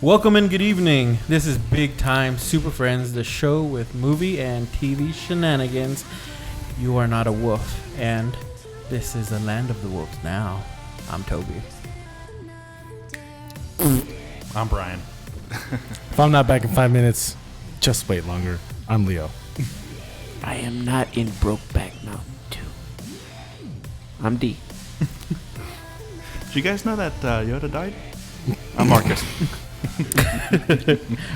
Welcome and good evening. This is Big Time Super Friends, the show with movie and TV shenanigans. You are not a wolf, and this is the land of the wolves now. I'm Toby. I'm Brian. If I'm not back in 5 minutes, just wait longer. I'm Leo. I am not in Brokeback Mountain 2. I'm D. Did you guys know that Yoda died? I'm Marcus.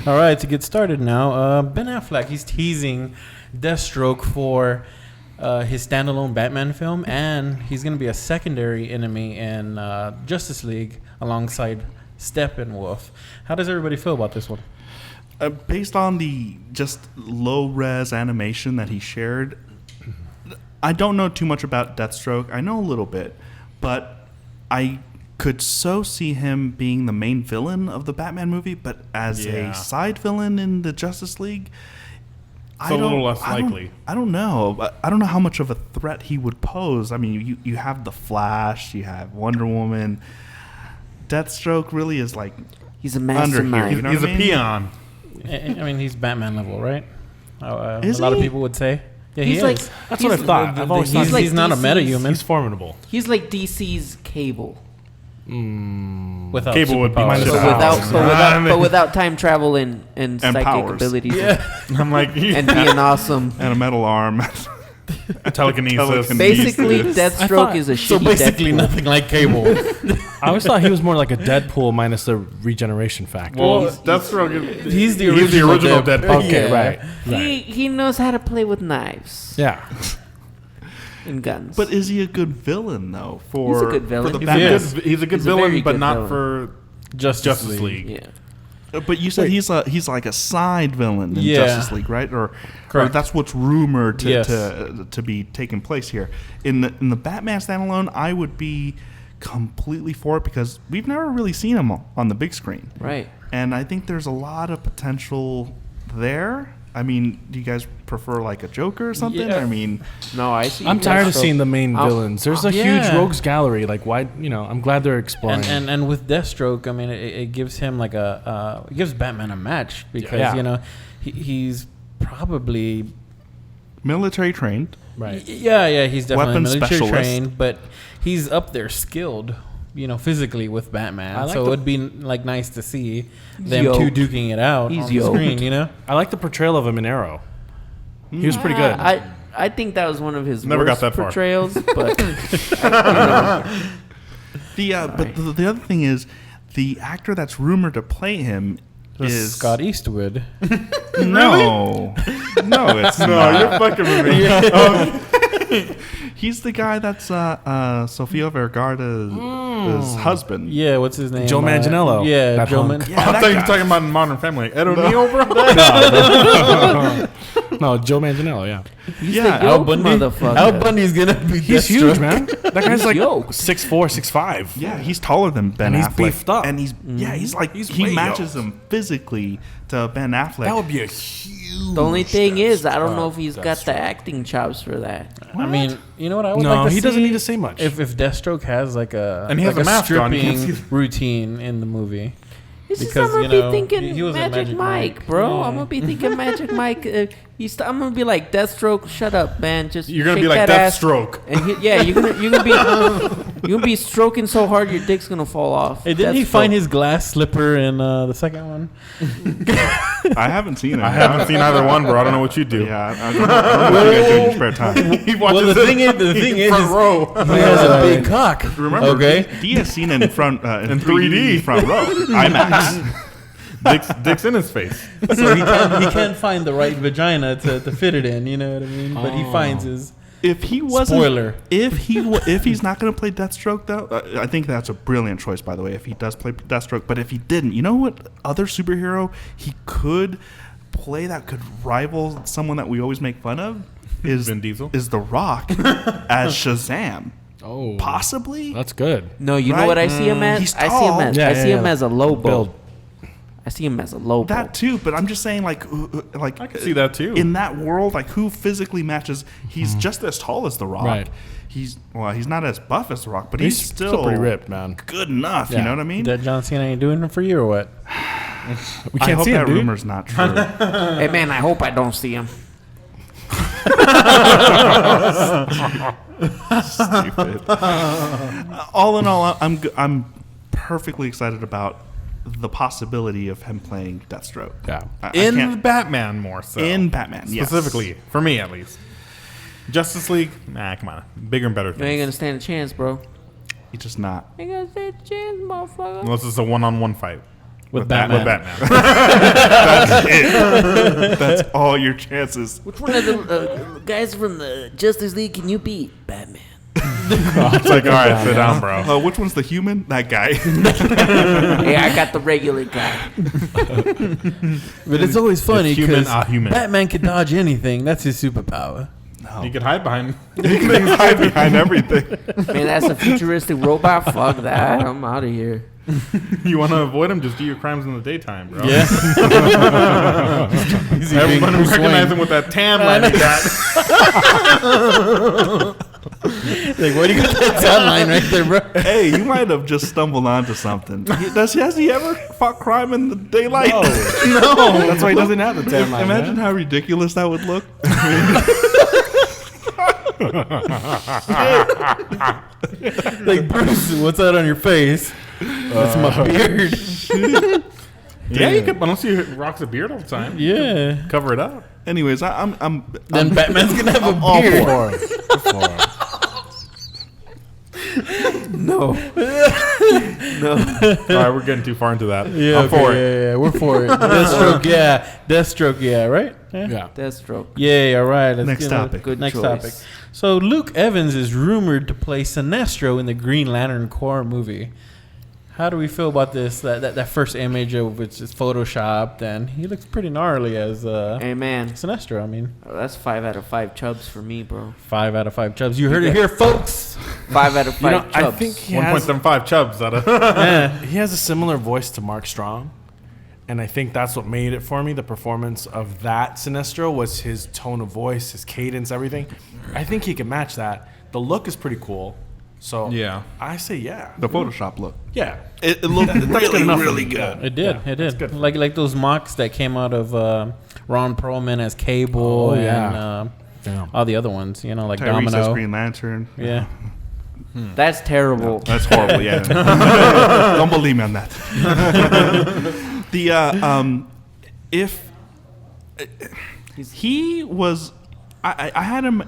All right, to get started now, Ben Affleck, he's teasing Deathstroke for his standalone Batman film, and he's going to be a secondary enemy in Justice League alongside Steppenwolf. How does everybody feel about this one? Based on the just low-res animation that he shared, I don't know too much about Deathstroke. I know a little bit, but I could so see him being the main villain of the Batman movie, but as a side villain in the Justice League, it's a little less likely. I don't know. I don't know how much of a threat he would pose. I mean, you have the Flash, you have Wonder Woman. Deathstroke really is like he's a mastermind. You know he's a mean? peon. I mean, he's Batman level, right? A Is lot he? of people would say. Yeah, He's he like is. That's what I thought. I've always thought He's not a metahuman. he's formidable. He's like DC's Cable, Without Cable would be superpowers. but without time travel and psychic powers. abilities. Yeah. I'm like, And being awesome. And a metal arm. telekinesis. Basically, I Deathstroke thought- is a So shitty basically Deadpool. nothing like Cable. I always thought he was more like a Deadpool minus the regeneration factor. Well, Deathstroke. He's the He's the original Deadpool. Deadpool. okay, Yeah. right. He knows how to play with knives Yeah. and guns. But is he a good villain though? For He's a good villain. For the He's Batman? Yes. He's a good He's a villain, very but good not villain. for Justice Justice League. yeah. But you said he's like a side villain in Yeah. Justice League, right? Or Correct. that's what's rumored Yes. to be taking place here. In the Batman standalone, I would be completely for it because we've never really seen him on the big screen, Right. and I think there's a lot of potential there. I mean, do you guys prefer like a Joker or something? Yeah. I mean, No, I see. I'm tired of Deathstroke. seeing the main villains. There's a Yeah. huge rogues gallery. Like, why? I'm glad they're exploring. And with Deathstroke, I mean, it gives him like it gives Batman a match because Yeah. he's probably military trained. right. he's definitely Weapon military specialist. trained, but he's up there skilled, physically with Batman. I like So the- it'd be like nice to see them yoked. two duking it out He's on the yoked. screen. I like the portrayal of him in Arrow. He was pretty good. I think that was one of his Never worst got that far. portrayals, but But the other thing is, the actor that's rumored to play him is Scott Eastwood. No, it's No, not. you're fucking with me. He's the guy that's Sofia Vergara's husband. Yeah, what's his name? Joe Manganiello. Yeah, That Joe hunk. Man. I thought you were talking about Modern Family. Ed O'Neill, bro. No, Joe Manganiello. Yeah, he's Yeah, the Al yoke Bundy. motherfucker. Al Bundy's gonna be. he's Deathstroke. huge, man. That guy's like yoked. 6'4", 6'5". Yeah, he's taller than Ben And he's Affleck. beefed up. And he's like He's he way matches him physically to Ben Affleck. That would be a huge. The only thing is, I don't know if he's Deathstroke. got the acting chops for that. I mean, you know what I would No, like to he doesn't see? need to say much. If Deathstroke has like a And he has like a mask on, you can't stripping see- routine in the movie. It's just Because, I'm you gonna know, be thinking he was in Magic Magic Mike, Mike. bro. Yeah. I'm gonna be thinking Magic Mike. I'm gonna be like Deathstroke. Shut up, man. Just You're gonna shake be like that ass. Deathstroke. And you're gonna be stroking so hard your dick's gonna fall off. Hey, didn't he Deathstroke. find his glass slipper in the second one? I haven't seen it. I haven't seen either one, bro. I don't know what you do. Yeah, I don't know what you guys do in your spare time. He watches Well, the it thing is, front row. he has a big cock. Remember, Okay. D has seen it in front in 3D. front row, IMAX. Dick's in his face. So he can't find the right vagina to fit it in. You know what I mean? But he finds his. If he wasn't, Spoiler. if he's not going to play Deathstroke though, I think that's a brilliant choice. By the way, if he does play Deathstroke, but if he didn't, you know what other superhero he could play that could rival someone that we always make fun of is Vin Diesel? is The Rock as Shazam. Oh, Possibly. that's good. No, you know Right? what I see him as? He's I see him tall. as Yeah, I yeah, see him yeah. as a low Build. bow. I see him as a low That bow. too, but I'm just saying, like I could see that too. in that world, like who physically matches? He's just as tall as The Rock. Right. He's not as buff as The Rock, but he's still pretty ripped, man. good enough. Yeah. You know what I mean? That John Cena ain't doing it for you or what? We I can't hope see that him, dude. rumor's not true. Hey man, I hope I don't see him. Stupid. All in all, I'm perfectly excited about the possibility of him playing Deathstroke. Yeah. I In can't- Batman more so. in Batman, yes. Specifically, for me at least. Justice League, nah, come on. Bigger and better You ain't things. gonna stand a chance, bro. He's just not. Ain't gonna stand a chance, motherfucker. Unless it's a one-on-one fight With with Batman. Batman. That's it. That's all your chances. Which one of the guys from the Justice League can you beat? Batman. It's like, all right, sit down, bro. Which one's the human? That guy. Hey, I got the regular guy. But it's always funny It's human, because human. Batman can dodge anything. That's his superpower. You can hide behind. He can hide behind everything. Man, that's a futuristic robot. Fuck that. I'm out of here. You want to avoid him? Just do your crimes in the daytime, bro. Yeah. Everyone recognize him with that tan line he got. Like, where do you get that tan line right there, bro? Hey, you might have just stumbled onto something. Has he ever fought crime in the daylight? No. That's why he doesn't have the tan line. Imagine how ridiculous that would look. Like, Bruce, what's that on your face? That's my beard. Yeah, you could, unless he rocks a beard all the time. Yeah. Cover it up. Anyways, I'm Then Batman's gonna have a all beard. for it. No. All right, we're getting too far into that. Yeah, I'm for it. yeah, we're for it. Deathstroke, yeah. Deathstroke, yeah, right? Yeah. Deathstroke. Yeah, all right. Let's Next get topic. Good Next choice. topic. So Luke Evans is rumored to play Sinestro in the Green Lantern Corps movie. How do we feel about this? That first image of which is photoshopped, and he looks pretty gnarly as Hey man, Sinestro. I mean, that's 5 out of 5 chubs for me, bro. 5 out of 5 chubs. You heard it here, folks. 5 out of 5 You know, chubs. I think he has, 1.75 chubs out of. he has a similar voice to Mark Strong. And I think that's what made it for me. The performance of that Sinestro was his tone of voice, his cadence, everything. I think he can match that. The look is pretty cool. So Yeah. I say yeah. The Photoshop look. Yeah. It looked really good. It did. Yeah, it it's did. good. Like those mocks that came out of Ron Perlman as Cable Oh, yeah. and Damn. all the other ones. You know, like Tyrese as Domino. Green Lantern. Yeah. That's terrible. That's horrible. Yeah. Don't believe me on that. If he was, I had him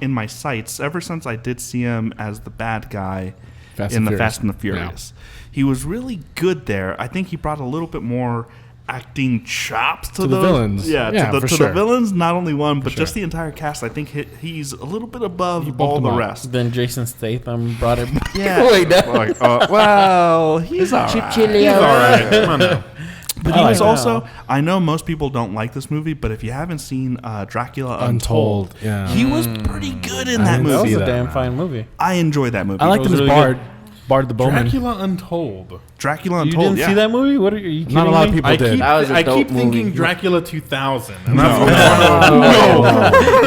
in my sights ever since I did see him as the bad guy Fast in and the Furious. Fast and the Furious. He was really good there. I think he brought a little bit more acting chops to the villains. Yeah, Yeah, to for the sure. villains. Not only one, but just sure. the entire cast. I think he's a little bit above bumped all him the up. rest. Then Jason Statham brought it Yeah. way down. Like, well, he's all Chip right. chili. He's all right. Come on now. But I he like was that. also, I know most people don't like this movie, but if you haven't seen Dracula Untold, Untold. Yeah. he was pretty good in I that didn't That was movie. see a that, damn man. fine movie. I enjoyed that movie. I liked was him as really Bard. Bard the Bowman. Dracula Untold. Dracula You Untold. didn't yeah. see that movie? What are you kidding Not a lot of me? people I did. keep, That was a I dope keep thinking movie. Dracula 2000. And No.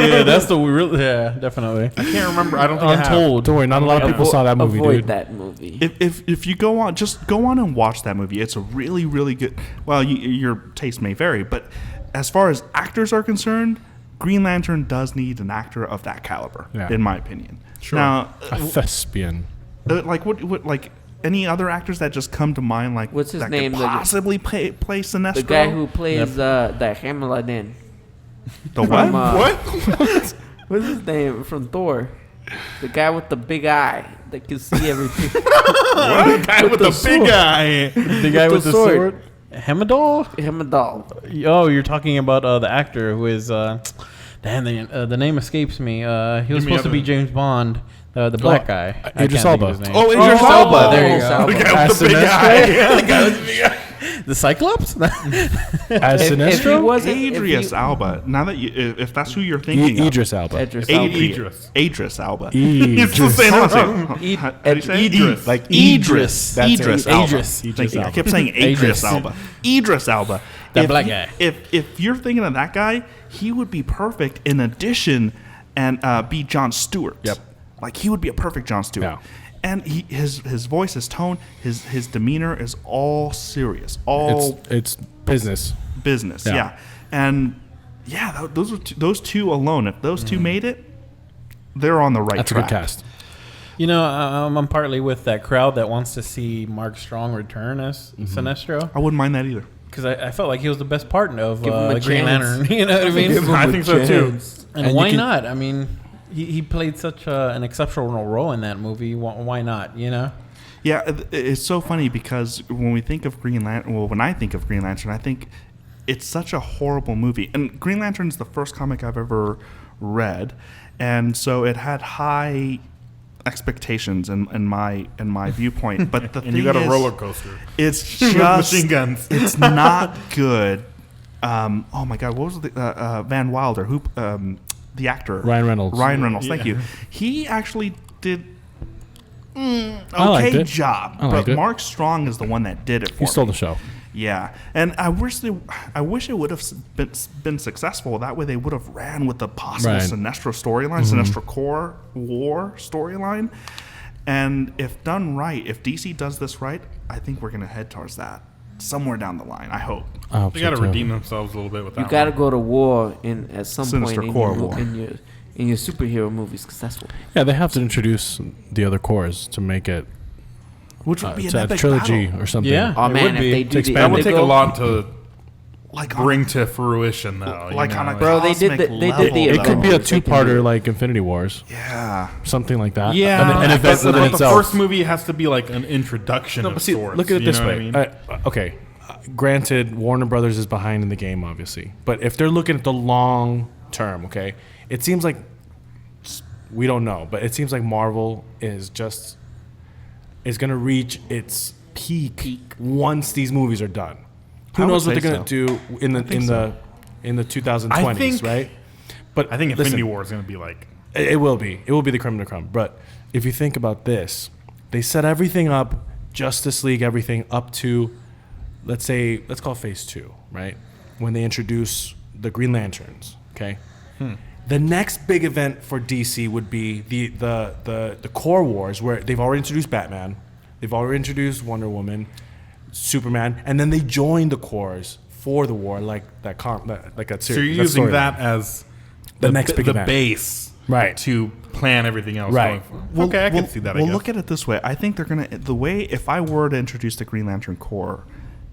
Yeah, that's the real. Yeah, definitely. I can't remember. I don't think Untold. Don't worry, not a lot of people saw that movie, Avoid dude. that movie. If you go on, just go on and watch that movie. It's a really, really good. Well, your taste may vary, but as far as actors are concerned, Green Lantern does need an actor of that caliber, Yeah. in my opinion. Sure. Now, A thespian. like what, like any other actors that just come to mind, like What's his that name? Could possibly play Sinestro. The guy who plays the Hammerladen. the what? From, What? What's his name from Thor? The guy with the big eye that can see everything. The guy with the big eye. The guy with the sword. Heimdall? Heimdall. Oh, you're talking about the actor who is. Damn, the name escapes me. He was me supposed to be other- James Bond, the black guy. I Idris can't think Elba. of his name. Oh, Idris Elba. There you Idris go. Elba. The guy with the big Sinestro? eye. The Cyclops? As If he Sinestro? wasn't, Idris Alba. Now that if that's who you're thinking of. Idris Elba. Idris Idris. Idris Alba. He's still saying How do it I wrong. say it? How do you say it? Idris. Like Idris. That's it. Idris Alba. Idris. Thank you. I Elba. kept saying Idris Idris. Alba. Idris Alba. That If black you- guy. If you're thinking of that guy, he would be perfect in addition and be Jon Stewart. Yep. Like he would be a perfect Jon Stewart. Yeah. And his voice, his tone, his demeanor is all serious, all It's business. business. Yeah. Yeah. And yeah, those two alone. If those two made it, they're on the right That's track. a good cast. You know, I'm partly with that crowd that wants to see Mark Strong return as Sinestro, I wouldn't mind that either. because I felt like he was the best part of Give him a Green chance. Lantern. You know what I mean? I think so too. And And why you can- not? I mean, he played such an exceptional role in that movie. Why not? You know? Yeah, it's so funny because when we think of Green Lantern, well, when I think of Green Lantern, I think it's such a horrible movie. And Green Lantern's the first comic I've ever read, and so it had high expectations in my viewpoint. But the And thing you got a is, roller coaster. it's With just machine guns. It's not good. Oh my God, what was the Van Wilder? Who the actor Ryan Reynolds. Ryan Reynolds. Thank Yeah. you. He actually did. I liked Okay it. job, I liked but it. Mark Strong is the one that did it for He stole me. the show. Yeah, and I wish it would have been successful. That way, they would have ran with the possible Right. Sinestro storyline, Sinestro Corps War storyline. And if done right, if DC does this right, I think we're gonna head towards that somewhere down the line. I hope. I hope They so, got to too. redeem themselves a little bit with that. You got to one. go to war at some Sinister point Corps War. in your superhero movies, because that's what. Yeah, they have to introduce the other cores to make it Which would be it's an a epic trilogy battle. or something. Yeah. Oh It man, would if be. they To do the expand That would take a Indigo- lot to Like bring to fruition, though. like you on know, a like- Bro, they did cosmic the- they did level, the It could be a Avengers. They can do two-parter it. like Infinity Wars, Yeah. something like that. Yeah, an event but within the itself. first movie has to be like an introduction No, of but see, sorts. look at it you this know what way. I mean? Okay, granted, Warner Brothers is behind in the game, obviously. But if they're looking at the long term, okay, it seems like we don't know, but it seems like Marvel is going to reach its peak once these movies are done. Who I would knows what say they're going to do in the so. 2020s, I think- right? But I think listen, Infinity War is going to be like. it will be. It will be the creme de la creme. But if you think about this, they set everything up, Justice League, everything up to, let's call it Phase 2, right? When they introduce the Green Lanterns, okay? The next big event for DC would be the Core Wars, where they've already introduced Batman, they've already introduced Wonder Woman, Superman, and then they join the cores for the war, like that series. So you're that using storyline. that as The next big the event. base, Right. to plan everything else. Right. Going forward. Okay, I can see that. I Well, guess. look at it this way. I think they're gonna if I were to introduce the Green Lantern Corps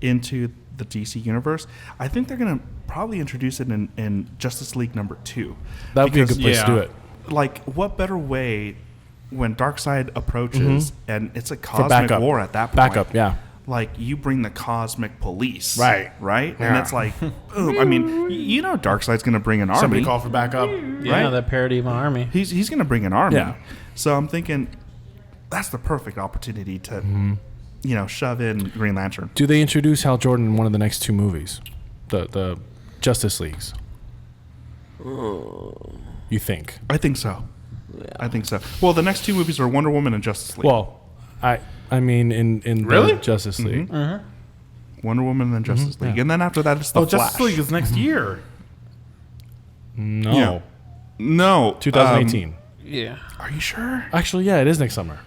into the DC universe, I think they're gonna probably introduce it in Justice League number 2. That would be a good place to do yeah. it. Like, what better way when Darkseid approaches and it's a For cosmic backup. war at that point? Backup, yeah. Like, you bring the cosmic police, Right. And Yeah. it's like, boom. I mean, Darkseid's gonna bring an army. Somebody call for backup. Yeah, Right. that parody of an army. He's going to bring an army. Yeah. So I'm thinking that's the perfect opportunity to, shove in Green Lantern. Do they introduce Hal Jordan in one of the next two movies? The Justice Leagues? You think? I think so. I think so. Well, the next two movies are Wonder Woman and Justice League. Well, I mean in Really? the Justice League. Wonder Woman and Justice League. yeah. And then after that, it's the Oh, Flash. Justice League is next year. No. Yeah. No. 2018. Yeah. Are you sure? Actually, yeah, it is next summer.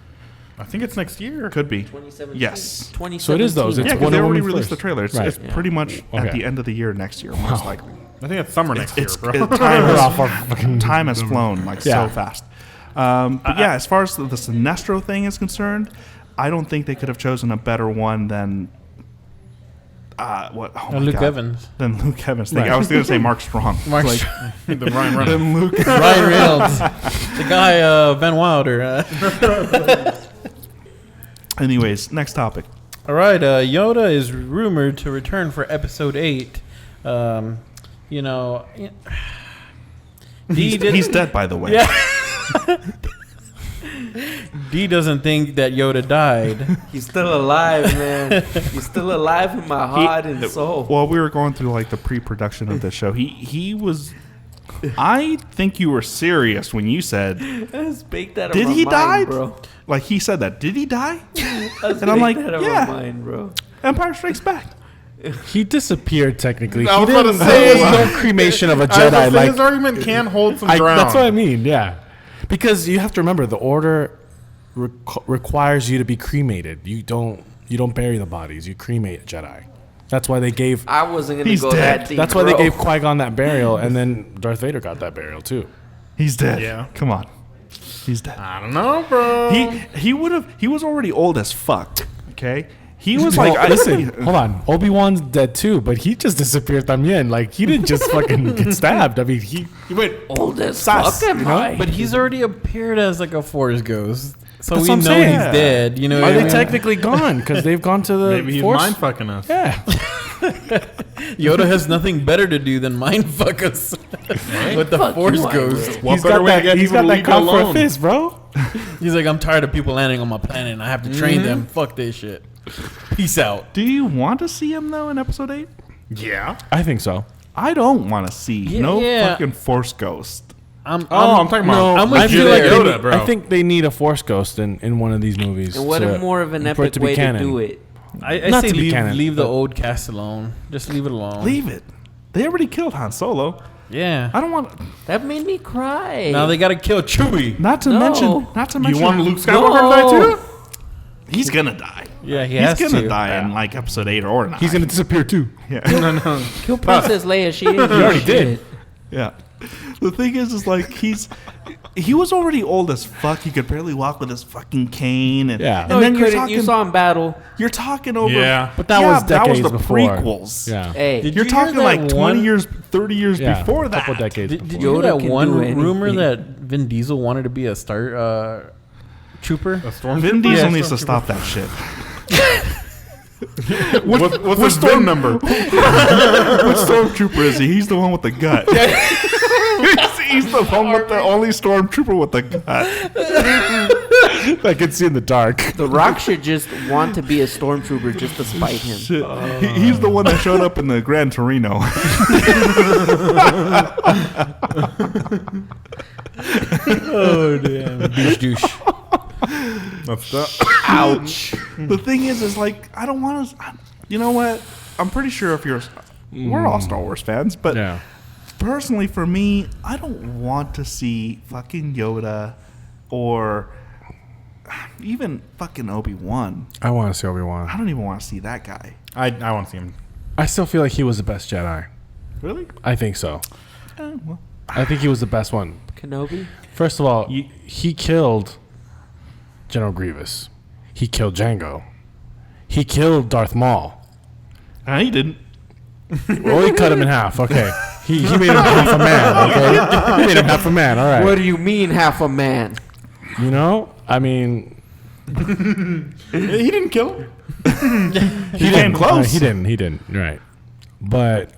I think it's next year. Could be. 2017. Yes. 2017. So it is those. It's Yeah, because Wonder they already Woman released first. the trailer. It's, Right. it's pretty much at Okay. the end of the year next year, most likely. I think it's summer next year, bro. Time has flown Yeah. so fast. But yeah, as far as the Sinestro thing is concerned, I don't think they could have chosen a better one than what? Oh my Luke God. Evans. Than Luke Evans. Thing. Right. I was going to say Mark Strong. Mark Like, The Ryan Reynolds. than Luke. Ryan Reynolds. The guy, Van Wilder. Anyways, next topic. All right, Yoda is rumored to return for Episode 8. He's dead, by the way. Yeah. D doesn't think that Yoda died. He's still alive, man. He's still alive in my heart and soul. While we were going through like the pre-production of the show, he was. I think you were serious when you said, Let's bake that "Did on he my die?" mind, bro. Like he said that. Did he die? Let's And I'm bake like, that on yeah. my mind, bro. Empire Strikes Back. He disappeared technically. I He was about to didn't- say- there was no cremation of a I was gonna Jedi. say Like his argument can hold some ground. that's what I mean. Yeah, Because you have to remember, the order requires you to be cremated. You don't bury the bodies. You cremate Jedi. That's why they gave. I wasn't gonna He's go dead. that deep. That's why bro. they gave Qui-Gon that burial, and then Darth Vader got that burial too. He's dead. Yeah. Come on. He's dead. I don't know, bro. He was already old as fuck. Okay. He was Well, like, listen, hold on. Obi-Wan's dead too, but he just disappeared también. Like, he didn't just fucking get stabbed. I mean, he went Old as sus, fuck am you know? I? But he's already appeared as like a Force ghost, so That's we what I'm know saying. he's dead. You know, Are what I they mean? technically gone? Because they've gone to the Maybe he's Force. mind fucking us. Yeah. Yoda has nothing better to do than mind fuck us with the Fuck Force you, I ghost. What He's better got way to that, get he's people got to that leave you cock for a alone? fist, bro. He's like, I'm tired of people landing on my planet, and I have to train them. Fuck this shit. Peace out. do you want to see him though in Episode 8? Yeah. I think so. I don't want to see no yeah. fucking Force ghost. I'm talking about. I'm with I you feel there. like they Yoda, need- bro. I think they need a Force ghost in one of these movies. And what a more of an for it epic to be way to canon. do it. I Not say to be canon, leave the but- old cast alone. Just leave it alone. Leave it. They already killed Han Solo. Yeah. I don't want. That made me cry. Now they gotta kill Chewie. Not to No. mention. Not to mention. You want Luke Skywalker to die too? He's gonna die. Yeah, he He's has gonna to. die in like Episode 8 or 9. He's going to disappear too. Yeah. No. Kill Princess Leia. She already did. Yeah. The thing is like he was already old as fuck. He could barely walk with his fucking cane. And, Yeah. and No, then he you're couldn't. talking. You saw him battle. You're talking over. Yeah. But that was decades the before. prequels. Yeah. Hey, Did You're you hear talking that like 20 one- years, 30 years Yeah, before a that. couple decades Did before. you hear Yoda that can one do rumor anything. that Vin Diesel wanted to be a star trooper? A stormtrooper? Vin Diesel Yeah, needs to Stormtrooper. stop that shit. What's his VIN number? What stormtrooper is he? He's the one with the gut. he's the one with the only stormtrooper with the gut. I can see in the dark. The Rock should just want to be a stormtrooper just to spite him. Shit. He's the one that showed up in the Gran Torino. Oh damn! Douche. That's the. Ouch. The thing is like I don't want to. You know what? I'm pretty sure if you're, we're all Star Wars fans, but Yeah. personally for me, I don't want to see fucking Yoda or even fucking Obi-Wan. I want to see I Obi-Wan. don't even want to see that guy. I want to see him. I still feel like he was the best Jedi. Really? I think so. Well, I think he was the best one. Kenobi? First of all, he killed General Grievous. He killed Jango. He killed Darth Maul. he didn't. Well, he cut him in half. Okay. He made him half a man. Okay. He made him half a man. All right. What do you mean half a man? You know, I mean, He didn't kill him. He came close. He didn't. Right. But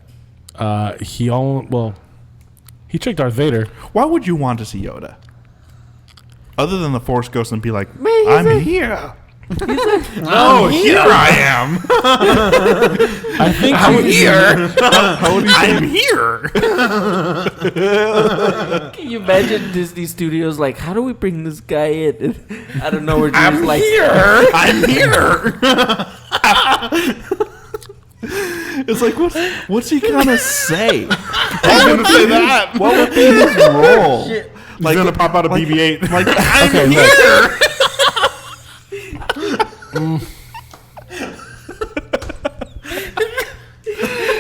he tricked Darth Vader. Why would you want to see Yoda? Other than the Force Ghost and be like, Man, he's I'm a- here. Oh, here I am. I think I'm here. I'm here. Can you imagine Disney Studios like, how do we bring this guy in? I don't know. We're just I'm like, here. I'm here. It's like, what's he gonna say? I was gonna say that. What would be his role? He's gonna pop out a BB-8. Like, okay, look,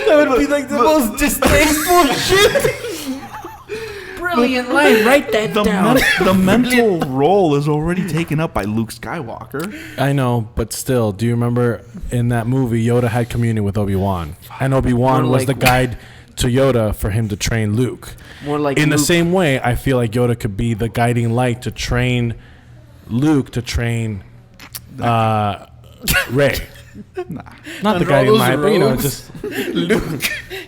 That would be like the most distasteful shit. brilliant line. Write that down. the mental role is already taken up by Luke Skywalker. I know, but still, do you remember in that movie Yoda had communion with Obi-Wan, and Obi-Wan More was like- the guide to Yoda for him to train Luke. More like In the Luke. same way, I feel like Yoda could be the guiding light to train Luke to train Rey. Not the guiding light, but you know, just Luke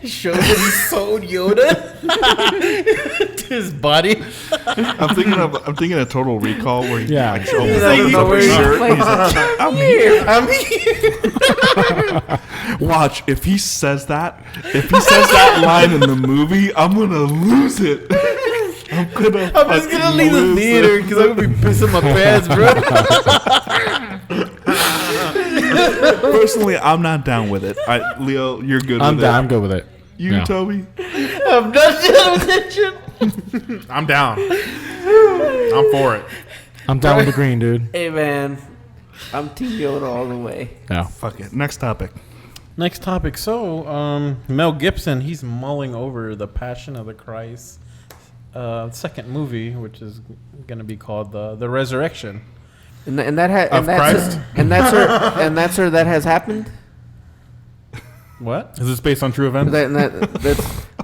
showed that he sewed Yoda to his body. I'm thinking of Total Recall where he Yeah. like I opens don't know up where his he's shirt. like, I'm here. I'm here. Watch if he says that line in the movie, I'm gonna lose it. I'm just gonna leave the theater because I'm gonna be pissing my pants, bro. Personally, I'm not down with it. Leo, you're good I'm with down. I'm it. good with it. You, Yeah. Toby? I'm not down with that shit. I'm down. I'm for it. I'm down with the green, dude. Hey, man. I'm Team Yoda all the way. Yeah. Fuck it. Next topic. Next topic. So, Mel Gibson, he's mulling over the Passion of the Christ second movie, which is going to be called the Resurrection. And that has happened. What? Is this based on true events?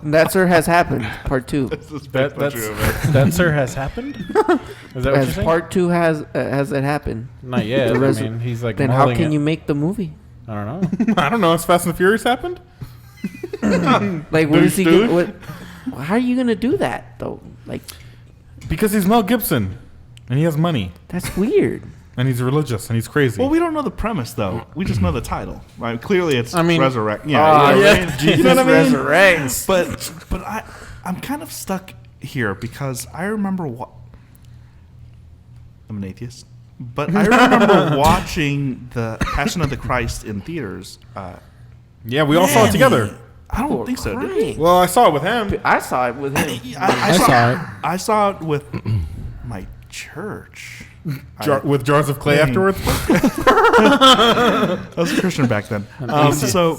That sir has happened. Part 2. That sir has happened. Is that what you're As saying? part 2 has it happened? Not yet. The I mean, he's like. Then how mulling can it. you make the movie? I don't know. I don't know. Has Fast and the Furious happened? Like, what is he? How are you gonna do that though? Like, Because he's Mel Gibson, and he has money, that's weird. and he's religious, and he's crazy. Well, we don't know the premise though. We just know the title. Right? Clearly, it's resurrect. Oh, yeah. You know what I mean? Resurrects. But I'm kind of stuck here because I remember what I'm an atheist, but I remember watching the Passion of the Christ in theaters. Yeah, we all saw it together. I don't think so. Did we? Well, I saw it with him. I saw it with him. I saw it with my church. With jars of clay afterwards. I was a Christian back then. So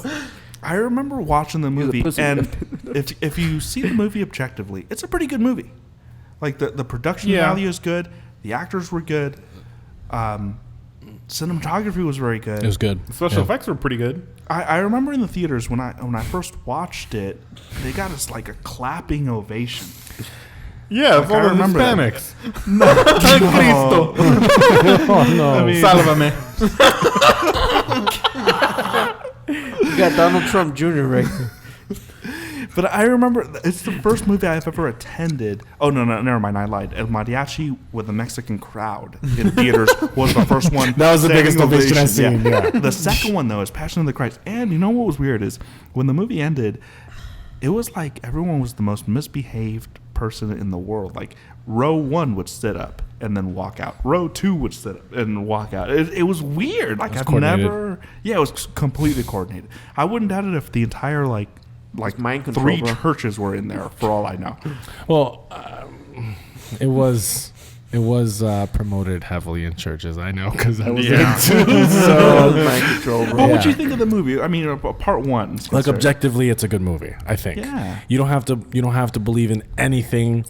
I remember watching the movie, pussy. and if you see the movie objectively, it's a pretty good movie. Like the production value is good, the actors were good, cinematography was very good. It was good. The special effects were pretty good. I remember in the theaters when I first watched it, they got us like a clapping ovation. Yeah, Like, it's all I the remember that. Hispanics. No. Oh no. I mean, Sálvame. You got Donald Trump Jr. right there. But I remember it's the first movie I've ever attended. Oh no, never mind. I lied. El Mariachi with a Mexican crowd in theaters was the first one. That was the biggest Standing ovation I've ovation, seen, yeah. The second one though is Passion of the Christ. And you know what was weird is when the movie ended, it was like everyone was the most misbehaved person in the world. Like row 1 would sit up and then walk out. Row 2 would sit up and walk out. It was weird. Like I've never. Yeah, it was completely coordinated. I wouldn't doubt it if the entire like mind control, 3 bro. churches were in there for all I know. Well, it was promoted heavily in churches. I know because I was in too. So Mind control, bro. But what'd you think of the movie? I mean, part 1. like objectively, it's a good movie. I think. Yeah. You don't have to believe in anything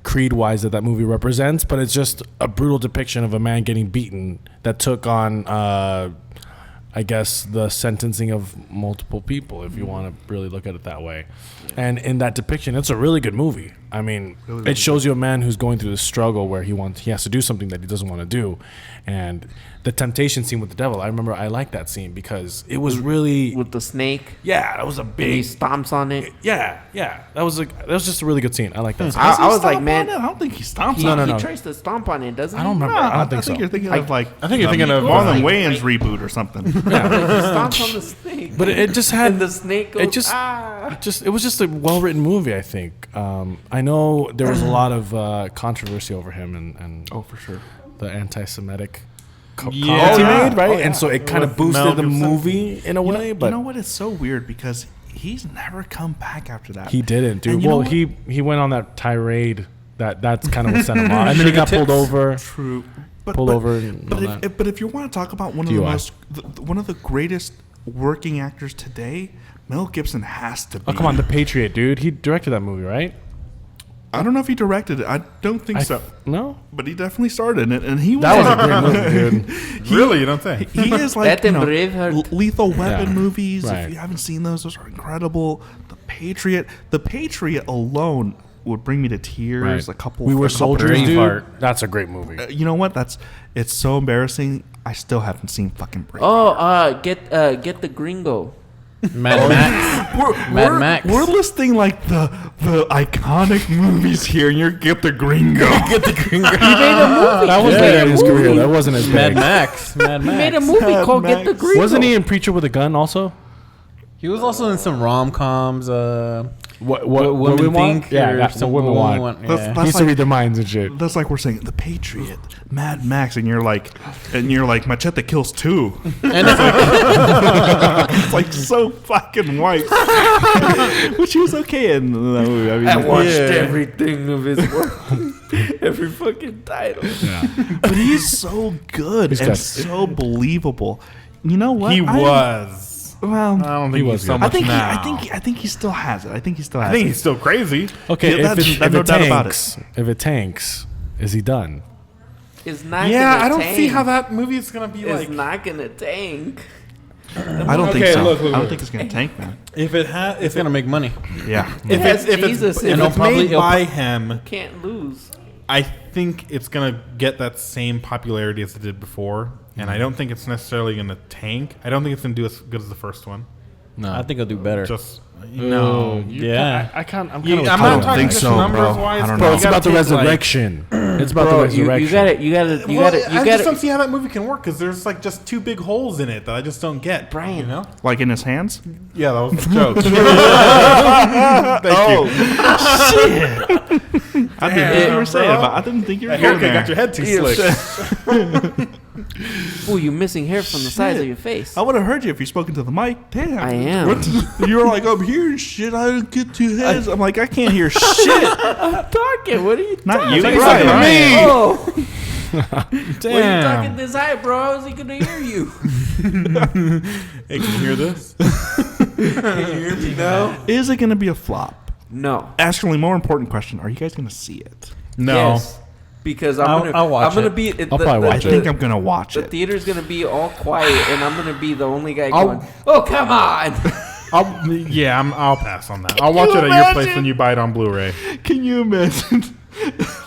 creed-wise that movie represents, but it's just a brutal depiction of a man getting beaten that took on, I guess, the sentencing of multiple people, if you want to really look at it that way. And in that depiction, it's a really good movie. I mean, it shows you a man who's going through this struggle where he has to do something that he doesn't want to do. And the temptation scene with the devil, I remember I liked that scene because it was really... With the snake. Yeah, that was a And he big... stomps on it. Yeah. That was just a really good scene. I like that scene. I was like, Stomp man. on it? I don't think he stomps He, on it. no. he tries to stomp on it, doesn't I he? don't remember. No, I don't think so. You're thinking of like. I think you're thinking of Marlon like- Wayans reboot or something. He stomps on the snake. But it just had... And the snake goes, It just, it was just a well-written movie, I think. I know there was a lot of controversy over him and Oh, for sure. the anti-Semitic comments he yeah. made, right? Oh, yeah. And so it kind of With Mel boosted the Gibson. movie in a way, but you know what? It's so weird because he's never come back after that. he didn't, dude. And you know Well, what? he went on that tirade. That's kind of what sent him off. And then he got pulled over. True. Pulled over and all that. But if you want to talk about one of one of the greatest working actors today, Mel Gibson has to be. Oh, come on, The Patriot, dude. He directed that movie, right? I don't know if he directed it. I don't think so. No? But he definitely started it, and he was. That was a great movie, dude. Really? You don't say? He is like That and Braveheart. Lethal Weapon Yeah. movies. Right. If you haven't seen those are incredible. The Patriot alone would bring me to tears. Right. We Were Soldiers, Braveheart. dude. That's a great movie. You know what? It's so embarrassing. I still haven't seen fucking Braveheart. Oh, get the gringo. Mad Max. Mad Max. We're listing like the iconic movies here, and you're Get the Gringo. Get the Gringo. That was later in his career. That wasn't as Mad big. Max. Mad Max. He made a movie Mad called Max. Get the Gringo. Wasn't he in Preacher with a Gun also? He was also in some rom-coms. What women we want? think? Yeah, or that's what some women want. Yeah. That's He used to read their minds and shit. That's like we're saying The Patriot, Mad Max, and you're like Machete kills 2. And it's like, It's like so fucking white, which he was okay in that movie. I mean, I watched Yeah. everything of his work. Every fucking title. but he's so good He's and good. so believable. You know what? He was. Well, I don't think was he's so good. I much think now. I think he still has it. I think he still has I think it. he's still crazy. Okay, Yeah, if that's it no doubt about tanks, if it tanks, is he done? It's not Yeah, gonna I don't tank. see how that movie is gonna be It's like. not gonna tank. I don't think Okay, so. look, I look. don't think it's gonna tank, man. If it has, it's gonna make money. Yeah. It has Jesus in if it. it's made It'll by him, Can't lose. I think it's gonna get that same popularity as it did before, and I don't think it's necessarily gonna tank. I don't think it's gonna do as good as the first one. No. I think he'll do better. Just no. Yeah. I can't. I'm You- kind I'm of. not talking think just so, numbers bro. wise. I don't but know. you It's about the gotta take, like- resurrection. It's about the Bro, resurrection. you gotta I just don't see how that movie can work because there's like just 2 big holes in it that I just don't get. Brian. You know? Like in his hands? Yeah, that was the joke. Thank you. I didn't think you were saying about. I didn't think you were That going haircut there. got your head too slick. Ooh, you're missing hair from the sides of your face. I would have heard you if you spoken to the mic. Damn. I am. You were like, I'm hearing shit. I didn't get 2 heads. I'm like, I can't hear shit. I'm talking. What are you Not talking you, Say Brian. something to me. Oh, when you talking Damn. this high, bro, how's he gonna hear you? Hey, can you hear this? No. Is it going to be a flop? No. Actually, more important question: are you guys going to see it? No. Yes. Because I'll watch I'm gonna it. be. I'll probably I watch think I'm going to watch The it. theater's gonna be all quiet, and I'm gonna be the only guy I'll- going. Oh, come on! I'll pass on that. I'll watch it at your place when you buy it on Blu-ray. Can you imagine?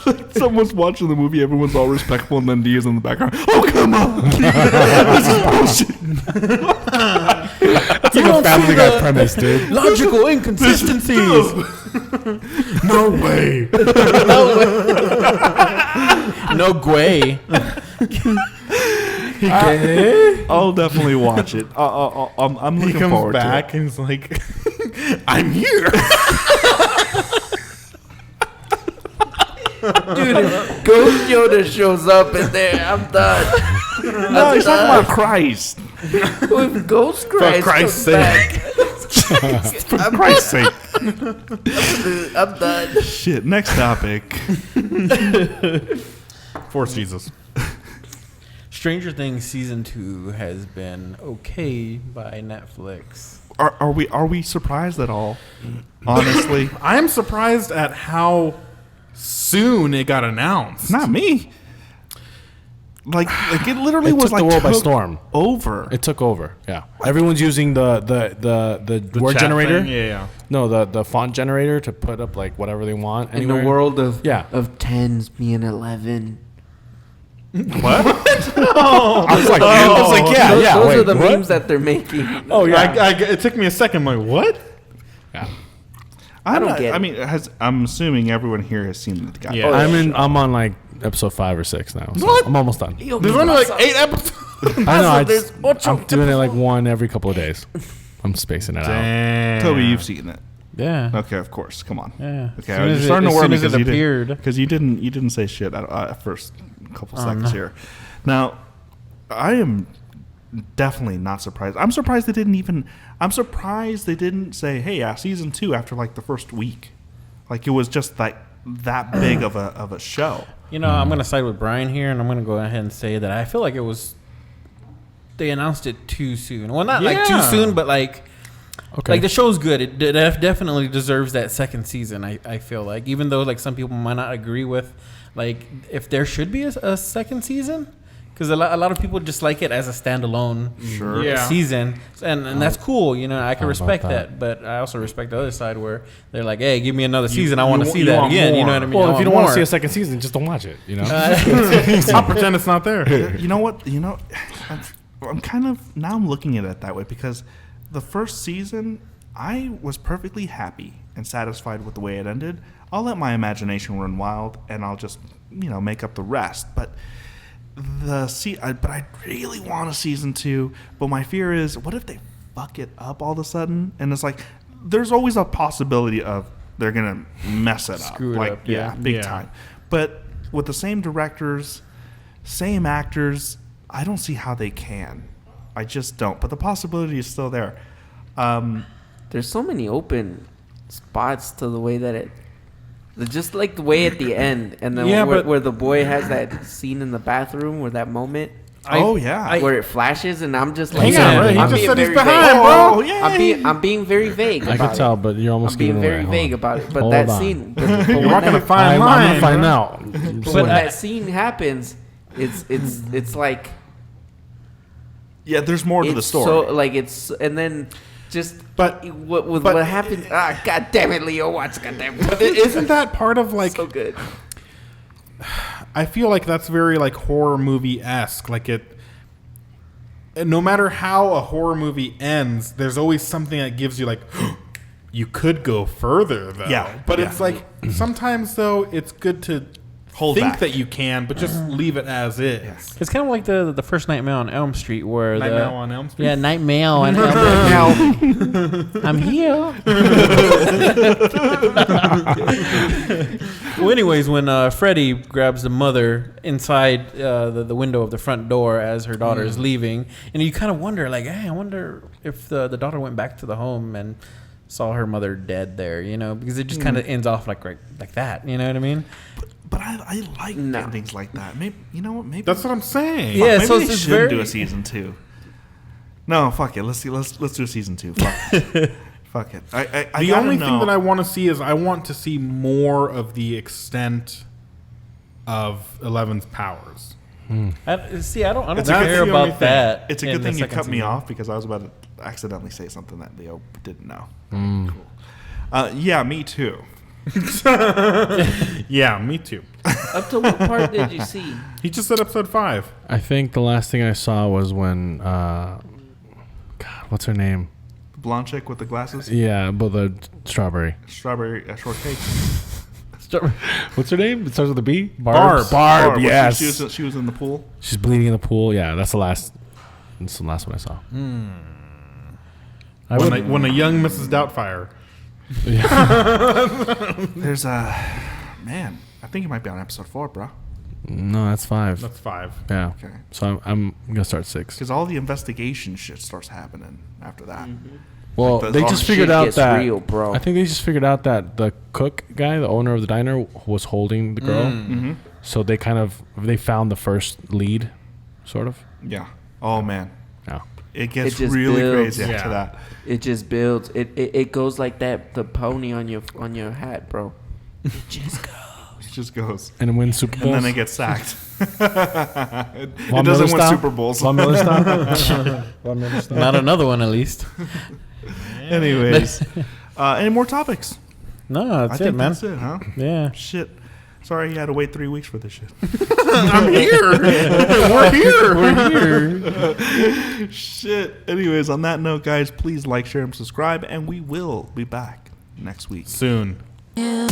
Like someone's watching the movie, everyone's all respectful, and then Dia's in the background. Oh, come on! This is bullshit. That's like a Family Guy premise, dude. Logical inconsistencies. No way. No way. I'll definitely watch it. I'm He looking comes forward back and he's like, "I'm here." Dude, Ghost Yoda shows up in there. I'm done. to it. No, he's talking about Christ. If Ghost Christ Christ's comes back, For Christ's sake. I'm done. Shit. Next topic. Force Jesus. Stranger Things season 2 has been okay by Netflix. Are we surprised at all? Honestly, I am surprised at how soon it got announced. not me. Like it literally It was took like the world by took storm. over. It took over. Yeah, everyone's using the word chat generator. thing? Yeah. No, the font generator to put up like whatever they want. In Anywhere. the world of Yeah. of 10s being 11. I was like, yeah, those, yeah. Those wait, are the what? memes that they're making. Oh yeah. It took me a second. I'm like, what? Yeah. I don't get I it. mean, I'm assuming everyone here has seen the guy. Yeah. I'm on like episode 5 or 6 now. So What? I'm almost done. There's only like 8 episodes. I know. there's I'm doing it like one every couple of days. I'm spacing it out. Damn. Toby, you've seen it. Yeah. Okay, of course. Come on. Yeah. Okay, As soon I was as starting it, to as worry soon as because it you appeared. didn't say shit at first couple seconds no. here. Now, I am definitely not surprised. I'm surprised they didn't say, "Hey, season 2" after like the first week. Like it was just like that big of a show. You know, I'm going to side with Brian here, and I'm going to go ahead and say that I feel like they announced it too soon. Well, not like too Yeah. soon, but like Okay. the show's good. It definitely deserves that second season, I feel like. Even though like some people might not agree with like if there should be a second season. Because a lot of people just like it as a standalone Sure. Yeah. season. And that's cool. You know, I can How about respect that? that. But I also respect the other side where they're like, hey, give me another season. I you want to wa- see you that want again. You more. know what I mean? well, I if you don't want to more. see a second season, just don't watch it. You know. I'll pretend it's not there. You know what? I'm kind of now I'm looking at it that way because the first season I was perfectly happy and satisfied with the way it ended. I'll let my imagination run wild and I'll just make up the rest. But I really want a season 2. But my fear is, what if they fuck it up all of a sudden, and it's like there's always a possibility of they're gonna mess it Screw up, it like up, yeah. big time. But with the same directors, same actors, I don't see how they can. I just don't. But the possibility is still there. There's so many open spots to the way that just like the way at the end, and then where the boy has that scene in the bathroom, where that moment. Where it flashes, and I'm just like, hang on, right? He I'm just being said he's very behind, vague. bro. Oh, yeah. I'm being very vague. I about could tell, it. but you're almost I'm being giving very away. vague about it. But Hold that on. scene, You're walking a fine I'm line. gonna find out. when that scene happens, it's like Yeah, there's more to the it's story. so like it's and then just But- what happened? God damn it, Leo, watch goddamn. But isn't that part of like? So good. I feel like that's very like horror movie esque. Like it. No matter how a horror movie ends, there's always something that gives you like, you could go further though. Yeah, But yeah. it's like sometimes though it's good to Hold think back. that you can, but just leave it as is. It's kind of like the first Nightmare on Elm Street, where Nightmare on Elm Street? Yeah, Nightmare on Elm Street. I'm here. Well, anyways, when Freddy grabs the mother inside the window of the front door as her daughter is leaving, and you kind of wonder, like, hey, I wonder if the daughter went back to the home and saw her mother dead there, you know, because it just kind of ends off like that, you know what I mean? But I like endings like that. Maybe you know what? Maybe That's what I'm saying. Yeah, maybe so they it's should very do a season 2. No, fuck it. Let's do a season 2. Fuck it. Fuck it. I The gotta only know. thing that I want to see is I want to see more of the extent of Eleven's powers. I don't It's a good- care the only about thing. that. It's a in good the thing you second cut me season. off because I was about to accidentally say something that Leo didn't know. Cool. Yeah, me too. Yeah, me too. Up to what part did you see? He just said episode 5. I think the last thing I saw was when, God, what's her name? The blonde chick with the glasses, Yeah, but the strawberry. strawberry shortcake. What's her name? It starts with a B. Barb. Barb. Or Yes. she was in the pool. She's bleeding in the pool. Yeah, that's the last. That's the last one I saw. When a young Mrs. Doubtfire. There's a man. I think it might be on episode 4, bro. No, that's 5. That's 5. Yeah. Okay. So I'm gonna start 6. Because all the investigation shit starts happening after that. Well, Like they the- just shit figured out gets that real, bro. I think they just figured out that the cook guy, the owner of the diner, was holding the girl. Mm-hmm. So they found the first lead, sort of. Yeah. Oh man, Yeah. it gets It just really builds. crazy Yeah. after that. It just builds. It goes like that. The pony on your hat, bro. It just goes. It just goes, And it wins Super Bowls. and then it gets sacked. it Von doesn't Miller win style? Super Bowls. Von Miller style? Von Miller style? Not another one, at least. Anyways, any more topics? No, I that's it, think man. that's it, huh? Yeah. Shit. Sorry, you had to wait 3 weeks for this shit. I'm here. We're here. Shit. Anyways, on that note, guys, please like, share, and subscribe, and we will be back next week. Soon. Yeah.